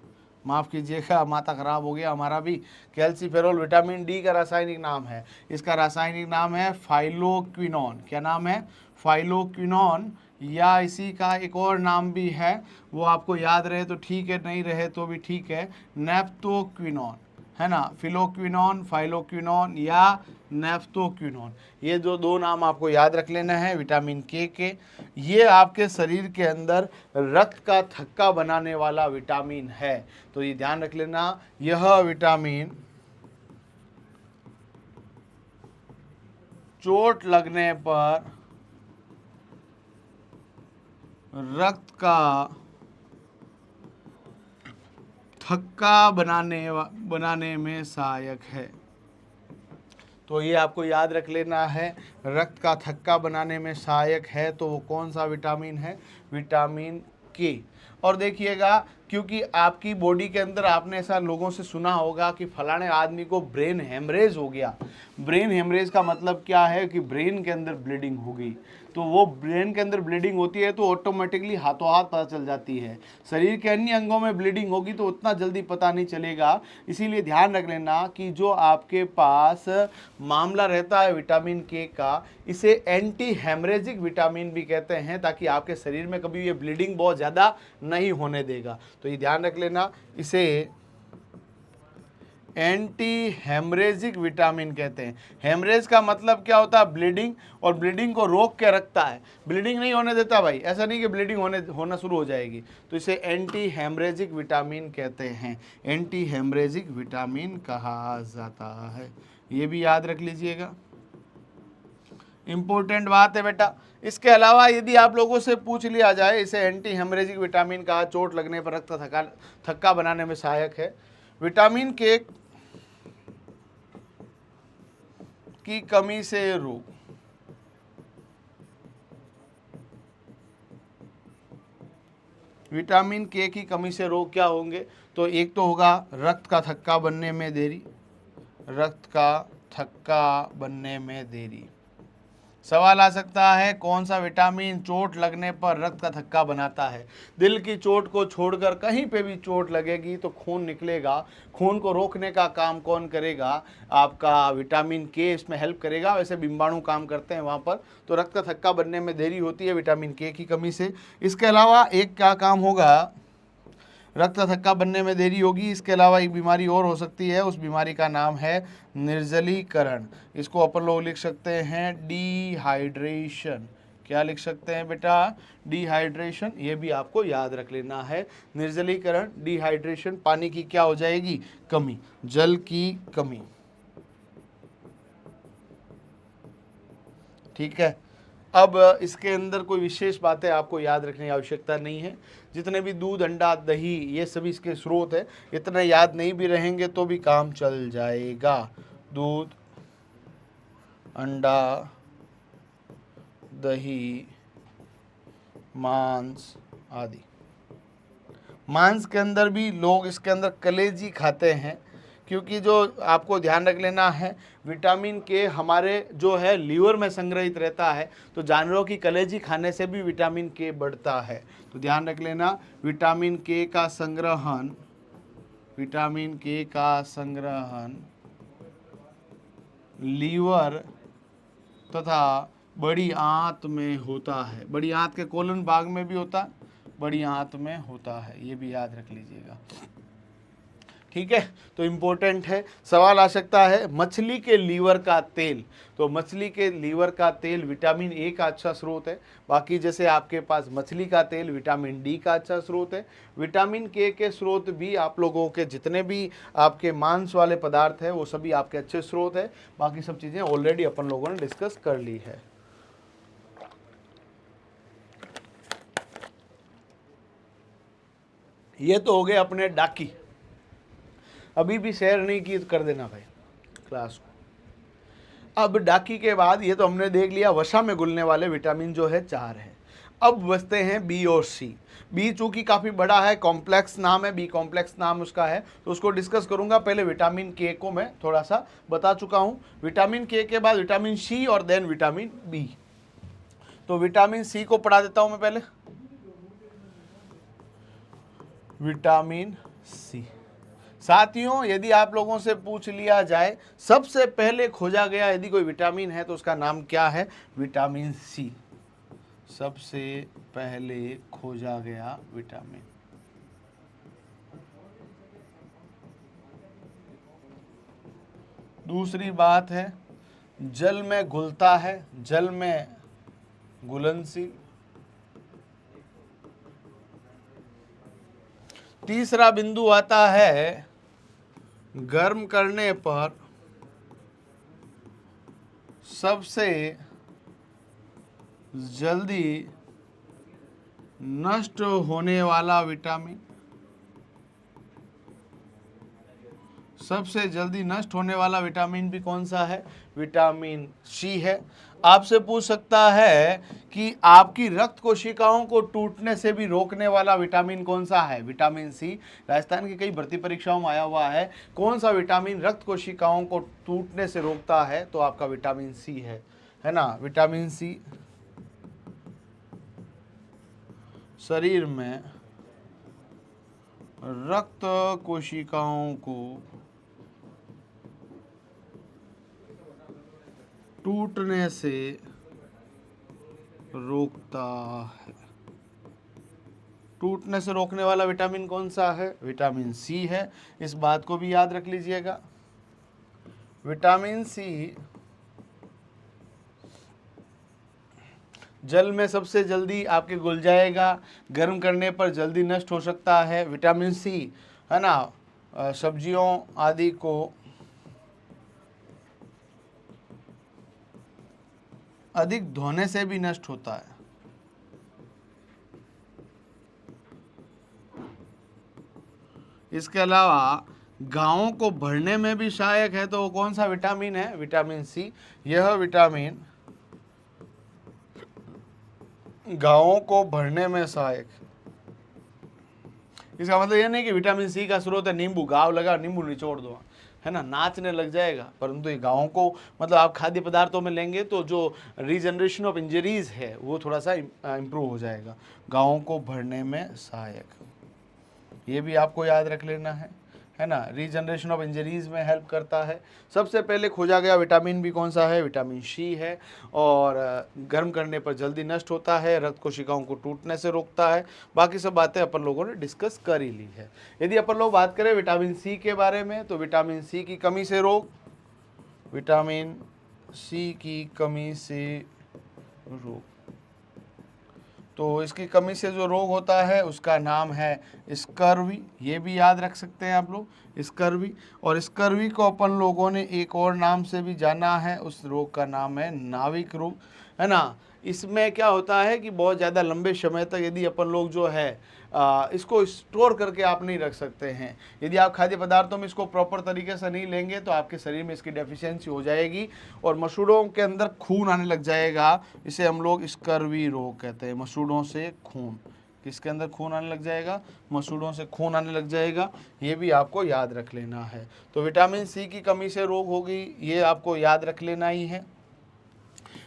माफ़ कीजिएगा, माथा खराब हो गया हमारा भी। कैल्सीफेरोल विटामिन डी का रासायनिक नाम है। इसका रासायनिक नाम है फाइलोक्विनोन। क्या नाम है? फाइलोक्विनोन। या इसी का एक और नाम भी है, वो आपको याद रहे तो ठीक है, नहीं रहे तो भी ठीक है, नेफ्थोक्विनोन, है ना। फिलोक्विनोन, फाइलोक्विनोन या नेफ्थोक्विनोन, ये जो दो नाम आपको याद रख लेना है विटामिन के। ये आपके शरीर के अंदर रक्त का थक्का बनाने वाला विटामिन है, तो ये ध्यान रख लेना। यह विटामिन चोट लगने पर रक्त का थक्का बनाने में सहायक है। तो ये आपको याद रख लेना है, रक्त का थक्का बनाने में सहायक है, तो वो कौन सा विटामिन है? विटामिन के। और देखिएगा, क्योंकि आपकी बॉडी के अंदर आपने ऐसा लोगों से सुना होगा कि फलाने आदमी को ब्रेन हेमरेज हो गया। ब्रेन हेमरेज का मतलब क्या है कि ब्रेन के अंदर ब्लीडिंग हो गई। तो वो ब्रेन के अंदर ब्लीडिंग होती है तो ऑटोमेटिकली हाथों हाथ पता चल जाती है। शरीर के अन्य अंगों में ब्लीडिंग होगी तो उतना जल्दी पता नहीं चलेगा। इसीलिए ध्यान रख लेना कि जो आपके पास मामला रहता है विटामिन के का, इसे एंटी हेमरेजिक विटामिन भी कहते हैं, ताकि आपके शरीर में कभी ये ब्लीडिंग बहुत ज़्यादा नहीं होने देगा। तो ये ध्यान रख लेना, इसे एंटी हेमरेजिक विटामिन कहते हैं। हेमरेज का मतलब क्या होता है? ब्लीडिंग, और ब्लीडिंग को रोक के रखता है, ब्लीडिंग नहीं होने देता भाई। ऐसा नहीं कि ब्लीडिंग होना शुरू हो जाएगी, तो इसे एंटी हेमरेजिक विटामिन कहते हैं। एंटी हेमरेजिक विटामिन कहा जाता है, ये भी याद रख लीजिएगा, इंपॉर्टेंट बात है बेटा। इसके अलावा यदि आप लोगों से पूछ लिया जाए, इसे एंटी हेमरेजिक विटामिन कहा, चोट लगने पर रक्त थक्का बनाने में सहायक है। विटामिन के की कमी से रोग, विटामिन के की कमी से रोग क्या होंगे? तो एक तो होगा रक्त का थक्का बनने में देरी, रक्त का थक्का बनने में देरी, सवाल आ सकता है कौन सा विटामिन चोट लगने पर रक्त का थक्का बनाता है। दिल की चोट को छोड़कर कहीं पे भी चोट लगेगी तो खून निकलेगा, खून को रोकने का काम कौन करेगा? आपका विटामिन के इसमें हेल्प करेगा। वैसे बिम्बाणु काम करते हैं वहाँ पर, तो रक्त का थक्का बनने में देरी होती है विटामिन के की कमी से। इसके अलावा एक क्या काम होगा, रक्त का थक्का बनने में देरी होगी, इसके अलावा एक बीमारी और हो सकती है, उस बीमारी का नाम है निर्जलीकरण। इसको अपन लोग लिख सकते हैं डिहाइड्रेशन। क्या लिख सकते हैं बेटा? डिहाइड्रेशन। ये भी आपको याद रख लेना है। निर्जलीकरण, डिहाइड्रेशन, पानी की क्या हो जाएगी? कमी, जल की कमी। ठीक है। अब इसके अंदर कोई विशेष बातें आपको याद रखने की आवश्यकता नहीं है। जितने भी दूध, अंडा, दही, ये सभी इसके स्रोत है। इतने याद नहीं भी रहेंगे तो भी काम चल जाएगा। दूध, अंडा, दही, मांस आदि। मांस के अंदर भी लोग इसके अंदर कलेजी खाते हैं, क्योंकि जो आपको ध्यान रख लेना है, विटामिन के हमारे जो है लीवर में संग्रहित रहता है, तो जानवरों की कलेजी खाने से भी विटामिन के बढ़ता है। तो ध्यान रख लेना, विटामिन के का संग्रहण, विटामिन के का संग्रहण लीवर तथा बड़ी आंत में होता है। बड़ी आंत के कोलन भाग में भी होता है, बड़ी आंत में होता है, ये भी याद रख लीजिएगा। ठीक है, तो इम्पोर्टेंट है। सवाल आ सकता है मछली के लीवर का तेल। तो मछली के लीवर का तेल विटामिन ए का अच्छा स्रोत है। बाकी जैसे आपके पास मछली का तेल विटामिन डी का अच्छा स्रोत है। विटामिन के स्रोत भी आप लोगों के जितने भी आपके मांस वाले पदार्थ है वो सभी आपके अच्छे स्रोत है। बाकी सब चीज़ें ऑलरेडी अपन लोगों ने डिस्कस कर ली है। ये तो हो गए अपने डाकी। अभी भी शेयर नहीं की तो कर देना भाई क्लास को। अब डाकी के बाद ये तो हमने देख लिया, वसा में घुलने वाले विटामिन जो है 4 है। अब बचते हैं बी और सी। बी चूंकि काफ़ी बड़ा है, कॉम्प्लेक्स नाम है, बी कॉम्प्लेक्स नाम उसका है, तो उसको डिस्कस करूंगा। पहले विटामिन के को मैं थोड़ा सा बता चुका हूं। विटामिन के बाद विटामिन सी और देन विटामिन बी। तो विटामिन सी को पढ़ा देता हूं मैं पहले। विटामिन सी, साथियों यदि आप लोगों से पूछ लिया जाए सबसे पहले खोजा गया यदि कोई विटामिन है तो उसका नाम क्या है? Vitamin C. सबसे पहले खोजा गया विटामिन। दूसरी बात है जल में घुलता है, जल में घुलनशील। तीसरा बिंदु आता है गर्म करने पर सबसे जल्दी नष्ट होने वाला विटामिन। सबसे जल्दी नष्ट होने वाला विटामिन भी कौन सा है? विटामिन सी है। आपसे पूछ सकता है कि आपकी रक्त कोशिकाओं को टूटने से भी रोकने वाला विटामिन कौन सा है? विटामिन सी। राजस्थान की कई भर्ती परीक्षाओं में आया हुआ है, कौन सा विटामिन रक्त कोशिकाओं को टूटने से रोकता है? तो आपका विटामिन सी है ना। विटामिन सी शरीर में रक्त कोशिकाओं को टूटने से रोकता है। टूटने से रोकने वाला विटामिन कौन सा है? विटामिन सी है। इस बात को भी याद रख लीजिएगा। विटामिन सी जल में सबसे जल्दी आपके घुल जाएगा, गर्म करने पर जल्दी नष्ट हो सकता है। विटामिन सी है ना, सब्जियों आदि को अधिक धोने से भी नष्ट होता है। इसके अलावा घावों को भरने में भी सहायक है। तो वो कौन सा विटामिन है? Vitamin C. यह विटामिन घावों को भरने में सहायक। इसका मतलब यह नहीं कि विटामिन सी का स्रोत है नींबू, घाव लगा नींबू निचोड़ दो, है ना, नाचने लग जाएगा। परंतु ये गाँवों को मतलब आप खाद्य पदार्थों में लेंगे तो जो रीजनरेशन ऑफ इंजरीज है वो थोड़ा सा इम्प्रूव हो जाएगा, गाँवों को भरने में सहायक। ये भी आपको याद रख लेना है ना, रीजनरेशन ऑफ इंजरीज में हेल्प करता है। सबसे पहले खोजा गया विटामिन बी कौन सा है, विटामिन सी है, और गर्म करने पर जल्दी नष्ट होता है, रक्त कोशिकाओं को टूटने से रोकता है। बाकी सब बातें अपन लोगों ने डिस्कस कर ही ली है। यदि अपन लोग बात करें विटामिन सी के बारे में, तो विटामिन सी की कमी से रोग, विटामिन सी की कमी से रोग, तो इसकी कमी से जो रोग होता है उसका नाम है स्कर्वी। ये भी याद रख सकते हैं आप लोग, स्कर्वी। और स्कर्वी को अपन लोगों ने एक और नाम से भी जाना है, उस रोग का नाम है नाविक रोग, है ना। इसमें क्या होता है कि बहुत ज़्यादा लंबे समय तक यदि अपन लोग जो है इसको स्टोर करके आप नहीं रख सकते हैं। यदि आप खाद्य पदार्थों में इसको प्रॉपर तरीके से नहीं लेंगे तो आपके शरीर में इसकी डेफिशिएंसी हो जाएगी और मसूड़ों के अंदर खून आने लग जाएगा। इसे हम लोग स्कर्वी रोग कहते हैं। मसूड़ों से खून, किसके अंदर खून आने लग जाएगा, मसूड़ों से खून आने लग जाएगा। ये भी आपको याद रख लेना है। तो विटामिन सी की कमी से रोग होगी, ये आपको याद रख लेना ही है।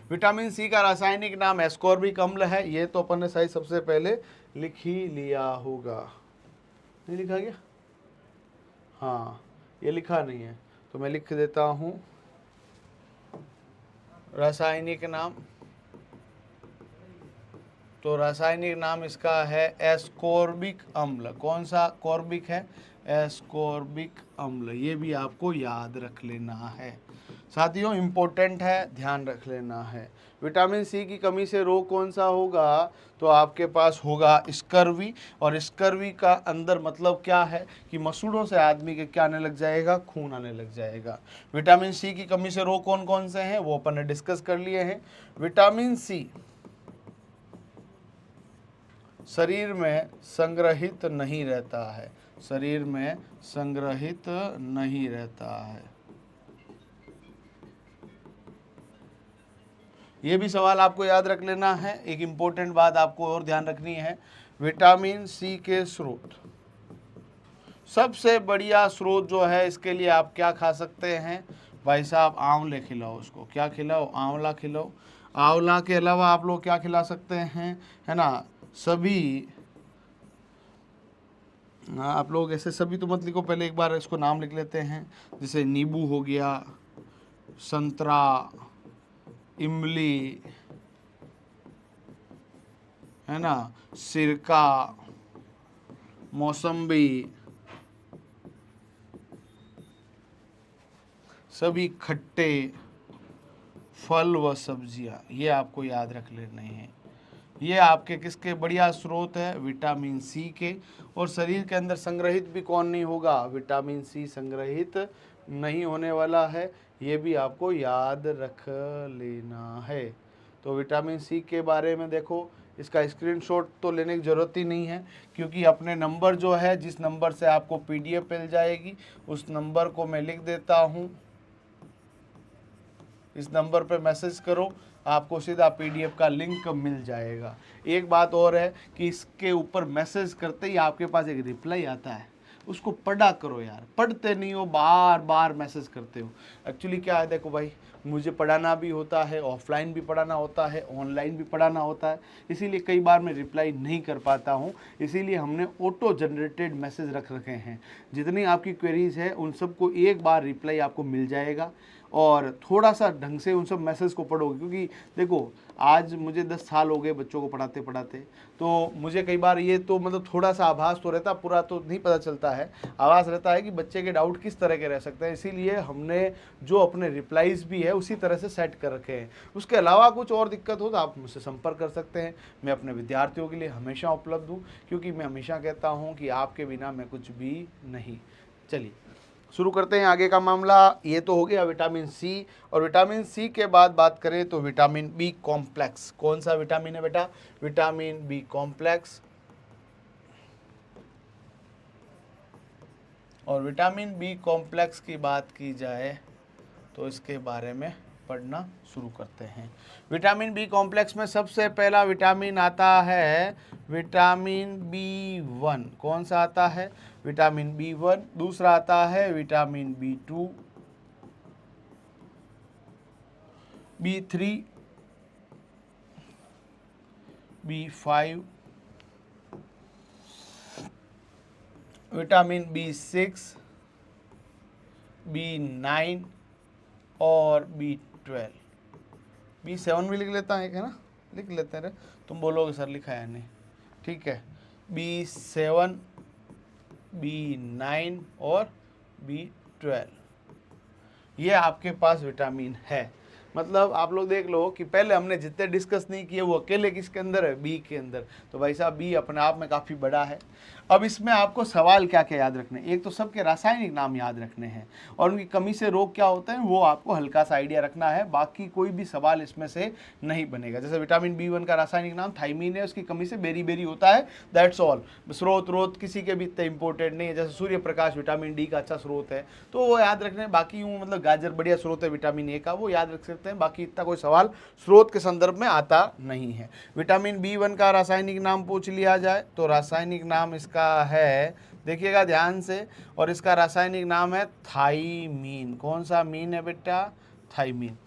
विटामिन सी का रासायनिक नाम एस्कॉर्बिक अम्ल है। ये तो अपन ने शायद सबसे पहले लिख ही लिया होगा, नहीं लिखा गया? हाँ, ये लिखा नहीं है तो मैं लिख देता हूँ। रासायनिक नाम, तो रासायनिक नाम इसका है एस्कॉर्बिक अम्ल। कौन सा कॉर्बिक है, एस्कॉर्बिक अम्ल। ये भी आपको याद रख लेना है साथियों, इम्पोर्टेंट है, ध्यान रख लेना है। विटामिन सी की कमी से रोग कौन सा होगा, तो आपके पास होगा स्कर्वी। और स्कर्वी का अंदर मतलब क्या है कि मसूड़ों से आदमी के क्या आने लग जाएगा, खून आने लग जाएगा। विटामिन सी की कमी से रोग कौन कौन से हैं वो अपन ने डिस्कस कर लिए हैं। विटामिन सी शरीर में संग्रहित नहीं रहता है, शरीर में संग्रहित नहीं रहता है। ये भी सवाल आपको याद रख लेना है। एक इम्पोर्टेंट बात आपको और ध्यान रखनी है, विटामिन सी के स्रोत, सबसे बढ़िया स्रोत जो है इसके लिए आप क्या खा सकते हैं भाई साहब, आंवले खिलाओ उसको। क्या खिलाओ, आंवला खिलाओ। आंवला के अलावा आप लोग क्या खिला सकते हैं, है ना, सभी आप लोग ऐसे सभी तो मत लिखो, पहले एक बार इसको नाम लिख लेते हैं। जैसे नींबू हो गया, संतरा, इमली, है ना, सिरका, मौसम्बी, सभी खट्टे फल व सब्जियां, ये आपको याद रख लेने हैं। ये आपके किसके बढ़िया स्रोत है, विटामिन सी के। और शरीर के अंदर संग्रहित भी कौन नहीं होगा, विटामिन सी संग्रहित नहीं होने वाला है। ये भी आपको याद रख लेना है। तो विटामिन सी के बारे में देखो, इसका स्क्रीनशॉट तो लेने की ज़रूरत ही नहीं है, क्योंकि अपने नंबर जो है, जिस नंबर से आपको पीडीएफ मिल जाएगी उस नंबर को मैं लिख देता हूँ। इस नंबर पर मैसेज करो, आपको सीधा पीडीएफ का लिंक मिल जाएगा। एक बात और है कि इसके ऊपर मैसेज करते ही आपके पास एक रिप्लाई आता है, उसको पढ़ा करो यार, पढ़ते नहीं हो, बार बार मैसेज करते हो। एक्चुअली क्या है, देखो भाई, मुझे पढ़ाना भी होता है, ऑफलाइन भी पढ़ाना होता है, ऑनलाइन भी पढ़ाना होता है, इसीलिए कई बार मैं रिप्लाई नहीं कर पाता हूँ। इसीलिए हमने ऑटो जनरेटेड मैसेज रख रखे हैं। जितनी आपकी क्वेरीज है उन सबको एक बार रिप्लाई आपको मिल जाएगा, और थोड़ा सा ढंग से उन सब मैसेज को पढ़ोगे। क्योंकि देखो, आज मुझे 10 साल हो गए बच्चों को पढ़ाते पढ़ाते, तो मुझे कई बार ये तो मतलब थोड़ा सा आभास तो रहता, पूरा तो नहीं पता चलता है, आभास रहता है कि बच्चे के डाउट किस तरह के रह सकते हैं। इसीलिए हमने जो अपने रिप्लाईज भी है उसी तरह से सेट कर रखे हैं। उसके अलावा कुछ और दिक्कत हो तो आप मुझसे संपर्क कर सकते हैं। मैं अपने विद्यार्थियों के लिए हमेशा उपलब्ध हूँ, क्योंकि मैं हमेशा कहता हूँ कि आपके बिना मैं कुछ भी नहीं। चलिए शुरू करते हैं आगे का मामला। ये तो हो गया विटामिन सी। और विटामिन सी के बाद बात करें तो विटामिन बी कॉम्प्लेक्स। कौन सा विटामिन है बेटा, विटामिन बी कॉम्प्लेक्स। और विटामिन बी कॉम्प्लेक्स की बात की जाए तो इसके बारे में पढ़ना शुरू करते हैं। विटामिन बी कॉम्प्लेक्स में सबसे पहला विटामिन आता है विटामिन बी1। कौन सा आता है, विटामिन B1, दूसरा आता है vitamin B2, B3, B5, vitamin B6, B9 और B12। B7 भी लिख लेता है ना, लिख लेते हैं, तुम बोलोगे सर लिखा है नहीं, ठीक है। B7, B9 और B12, ये आपके पास विटामिन है। मतलब आप लोग देख लो कि पहले हमने जितने डिस्कस नहीं किए वो अकेले किसके अंदर है, बी के अंदर। तो भाई साहब बी अपने आप में काफ़ी बड़ा है। अब इसमें आपको सवाल क्या क्या याद रखने, एक तो सबके रासायनिक नाम याद रखने हैं और उनकी कमी से रोग क्या होते हैं वो आपको हल्का सा आइडिया रखना है, बाकी कोई भी सवाल इसमें से नहीं बनेगा। जैसे विटामिन B1 का रासायनिक नाम थाइमीन है, उसकी कमी से बेरी बेरी होता है, दैट्स ऑल। स्रोत रोत किसी के भी इतने इंपॉर्टेंट नहीं है। जैसे सूर्य प्रकाश विटामिन डी का अच्छा स्रोत है तो वो याद रखने, बाकी यूँ मतलब गाजर बढ़िया स्रोत है विटामिन ए का, वो याद रख सकते हैं, बाकी इतना कोई सवाल स्रोत के संदर्भ में आता नहीं है। विटामिन B1 का रासायनिक नाम पूछ लिया जाए तो रासायनिक नाम इसका है, देखिएगा ध्यान से, और इसका रासायनिक नाम है थाइमीन। कौन सा मीन है बेटा, थाइमीन,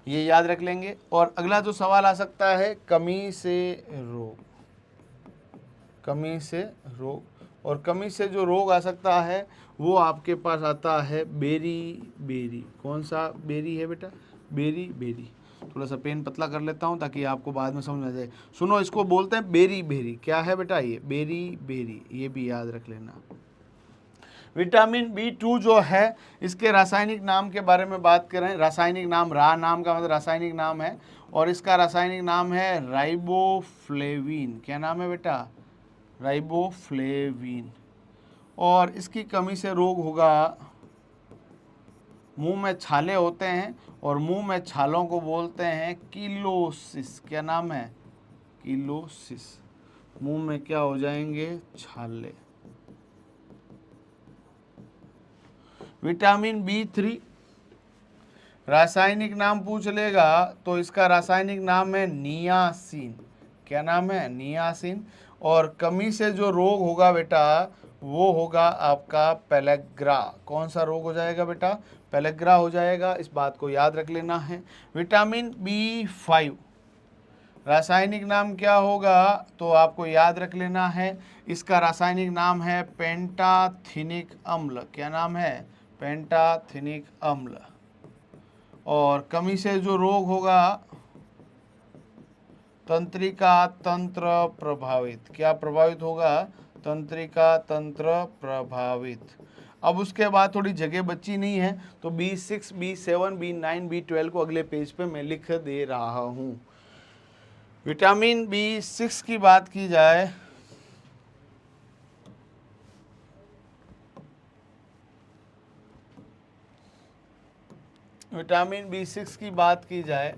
ये याद रख लेंगे। और अगला जो सवाल आ सकता है कमी से रोग, कमी से रोग, और कमी से जो रोग आ सकता है वो आपके पास आता है बेरी बेरी। कौन सा बेरी है बेटा, बेरी बेरी। थोड़ा सा पेन पतला कर लेता हूँ ताकि आपको बाद में समझ आ जाए। सुनो, इसको बोलते हैं बेरी बेरी। क्या है बेटा ये, बेरी बेरी, ये भी याद रख लेना। विटामिन B2 जो है, इसके रासायनिक नाम के बारे में बात करें, रासायनिक नाम, रा नाम का मतलब रासायनिक नाम है, और इसका रासायनिक नाम है राइबोफ्लेविन। क्या नाम है बेटा, राइबोफ्लेविन। और इसकी कमी से रोग होगा, मुंह में छाले होते हैं और मुंह में छालों को बोलते हैं किलोसिस। क्या नाम है, किलोसिस। मुंह में क्या हो जाएंगे, छाले। विटामिन B3 रासायनिक नाम पूछ लेगा तो इसका रासायनिक नाम है नियासिन। क्या नाम है, नियासिन। और कमी से जो रोग होगा बेटा वो होगा आपका पेलेग्रा। कौन सा रोग हो जाएगा बेटा, पेलेग्रा हो जाएगा, इस बात को याद रख लेना है। विटामिन B5 रासायनिक नाम क्या होगा तो आपको याद रख लेना है, इसका रासायनिक नाम है पेंटाथिनिक अम्ल। क्या नाम है, पेंटाथिनिक अम्ल। और कमी से जो रोग होगा, तंत्रिका तंत्र प्रभावित। क्या प्रभावित होगा, तंत्रिका तंत्र प्रभावित। अब उसके बाद थोड़ी जगह बची नहीं है तो B6, B7, B9, B12 को अगले पेज पे मैं लिख दे रहा हूँ। विटामिन B6 की बात की जाए, विटामिन B6 की बात की जाए,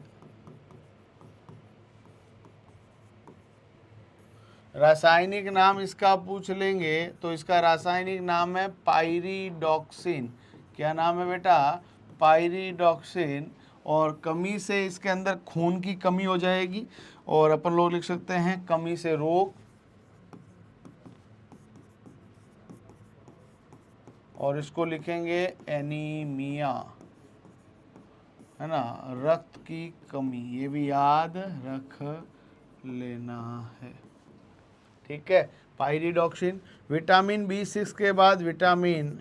रासायनिक नाम इसका पूछ लेंगे तो इसका रासायनिक नाम है पायरिडॉक्सिन। क्या नाम है बेटा, पायरिडॉक्सिन। और कमी से इसके अंदर खून की कमी हो जाएगी और अपन लोग लिख सकते हैं कमी से रोग, और इसको लिखेंगे एनीमिया, है ना, रक्त की कमी। ये भी याद रख लेना है, ठीक है। पायरिडॉक्सिन। विटामिन B6 के बाद विटामिन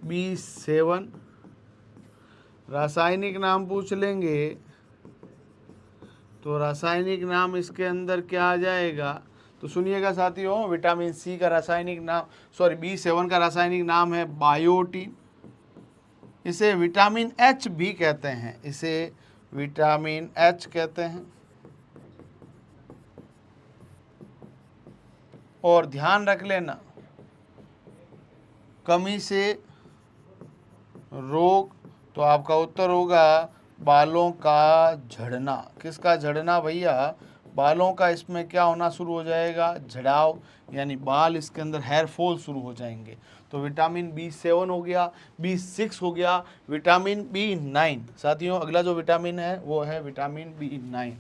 B7 रासायनिक नाम पूछ लेंगे तो रासायनिक नाम इसके अंदर क्या आ जाएगा, तो सुनिएगा साथियों, विटामिन C का रासायनिक नाम, सॉरी B7 का रासायनिक नाम है बायोटीन। इसे विटामिन H भी कहते हैं, इसे विटामिन H कहते हैं। और ध्यान रख लेना, कमी से रोग तो आपका उत्तर होगा बालों का झड़ना। किसका झड़ना भैया, बालों का। इसमें क्या होना शुरू हो जाएगा, झड़ाव, यानी बाल इसके अंदर हेयर फॉल शुरू हो जाएंगे। तो विटामिन B7 हो गया, B6 हो गया, विटामिन B9 साथियों, अगला जो विटामिन है वो है विटामिन B9।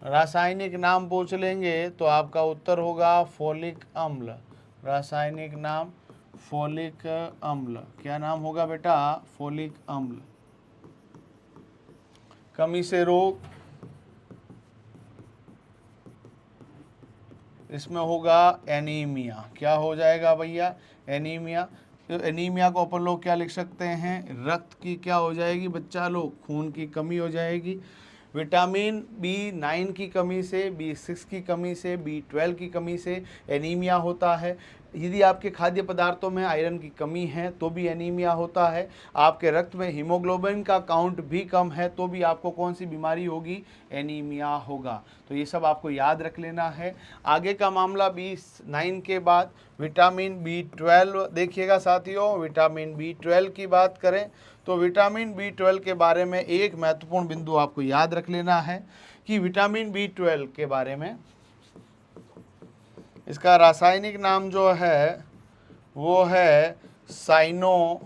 रासायनिक नाम पूछ लेंगे तो आपका उत्तर होगा फोलिक अम्ल। रासायनिक नाम फोलिक अम्ल। क्या नाम होगा बेटा? फोलिक अम्ल। कमी से रोग, इसमें होगा एनीमिया। क्या हो जाएगा भैया? एनीमिया। तो एनीमिया को अपन लोग क्या लिख सकते हैं? रक्त की क्या हो जाएगी बच्चा लोग? खून की कमी हो जाएगी। विटामिन B9 की कमी से, B6 की कमी से, B12 की कमी से एनीमिया होता है। यदि आपके खाद्य पदार्थों में आयरन की कमी है तो भी एनीमिया होता है। आपके रक्त में हीमोग्लोबिन का काउंट भी कम है तो भी आपको कौन सी बीमारी होगी? एनीमिया होगा। तो ये सब आपको याद रख लेना है। आगे का मामला B9 के बाद विटामिन B12 देखिएगा साथियों। विटामिन B12 की बात करें तो विटामिन B12 के बारे में एक महत्वपूर्ण बिंदु आपको याद रख लेना है कि विटामिन B12 के बारे में इसका रासायनिक नाम जो है वो है साइनोकोबालमिन।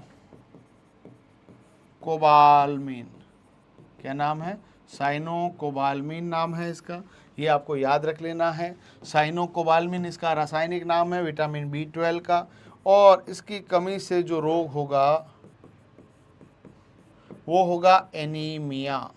क्या नाम है? साइनोकोबालमिन नाम है इसका। ये आपको याद रख लेना है। साइनोकोबालमिन इसका रासायनिक नाम है विटामिन B12 का। और इसकी कमी से जो रोग होगा वो होगा एनीमिया।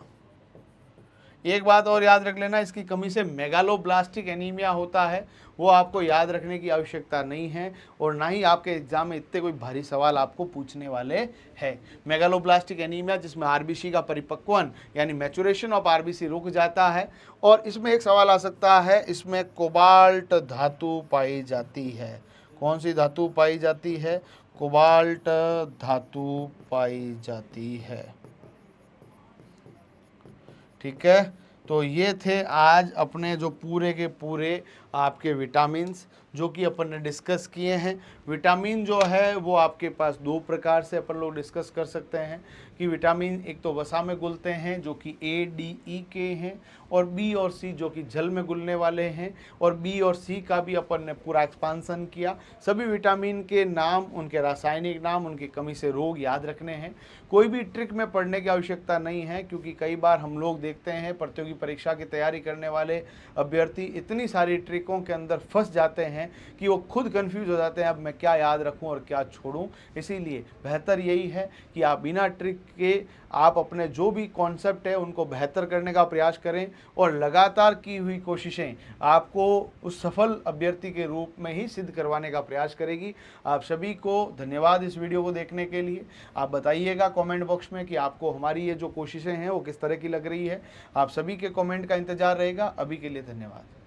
एक बात और याद रख लेना, इसकी कमी से मेगालोब्लास्टिक एनीमिया होता है। वो आपको याद रखने की आवश्यकता नहीं है और ना ही आपके एग्जाम में इतने कोई भारी सवाल आपको पूछने वाले हैं। मेगालोब्लास्टिक एनीमिया जिसमें आरबीसी का परिपक्वन यानी मैचुरेशन ऑफ आरबीसी रुक जाता है। और इसमें एक सवाल आ सकता है, इसमें कोबाल्ट धातु पाई जाती है। कौन सी धातु पाई जाती है? कोबाल्ट धातु पाई जाती है। ठीक है, तो ये थे आज अपने जो पूरे के पूरे आपके विटामिन्स जो कि अपन ने डिस्कस किए हैं। विटामिन जो है वो आपके पास दो प्रकार से अपन लोग डिस्कस कर सकते हैं कि विटामिन एक तो वसा में घुलते हैं जो कि A, D, E के हैं, और B और C जो कि जल में घुलने वाले हैं। और B और C का भी अपन ने पूरा एक्सपांसन किया। सभी विटामिन के नाम, उनके रासायनिक नाम, उनकी कमी से रोग याद रखने हैं। कोई भी ट्रिक में पढ़ने की आवश्यकता नहीं है क्योंकि कई बार हम लोग देखते हैं प्रतियोगी परीक्षा की तैयारी करने वाले अभ्यर्थी इतनी सारी ट्रिकों के अंदर फंस जाते हैं कि वो खुद कंफ्यूज हो जाते हैं, अब मैं क्या याद रखूं और क्या छोड़ूं। इसीलिए बेहतर यही है कि आप बिना ट्रिक के आप अपने जो भी कॉन्सेप्ट है उनको बेहतर करने का प्रयास करें और लगातार की हुई कोशिशें आपको उस सफल अभ्यर्थी के रूप में ही सिद्ध करवाने का प्रयास करेगी। आप सभी को धन्यवाद इस वीडियो को देखने के लिए। आप बताइएगा कमेंट बॉक्स में कि आपको हमारी ये जो कोशिशें हैं वो किस तरह की लग रही है। आप सभी के कमेंट का इंतजार रहेगा। अभी के लिए धन्यवाद।